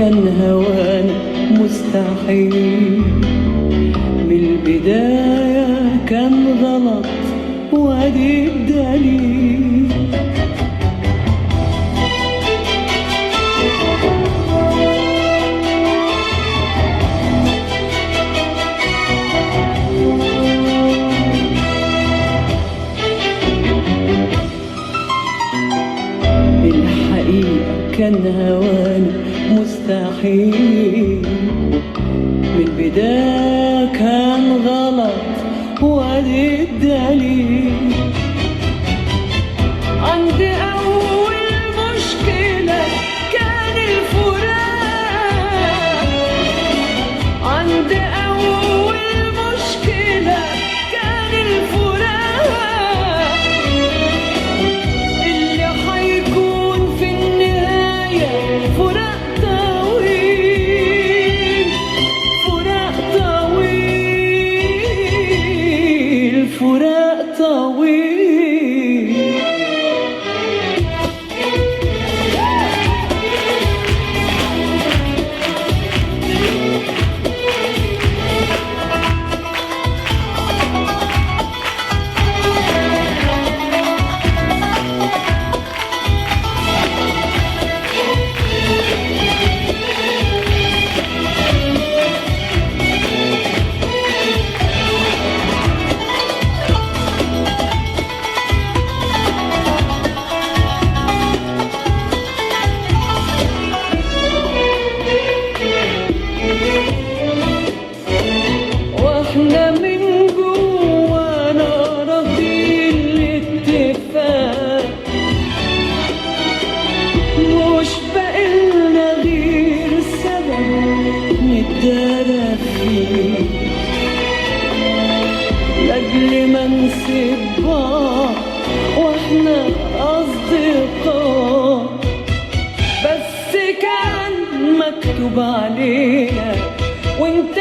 كان هوانا مستحيل، من البداية كان غلط وادي الدليل. الحقيقة كان هوانا مستحيل، من البداية كان غلط وادي الدليل. عند أول مشكلة كان الفراق، عند أول مشكلة كان الفراق، اللي حيكون في النهاية فراق طويل، فراق طويل، فراق طويل. واحنا من جوانا راضيين الاتفاق، مش باقيلنا غير سبب نتدارى فيه، لاجل ما نسيب بعض واحنا اصدقاء. بس كان مكتوب علينا وانت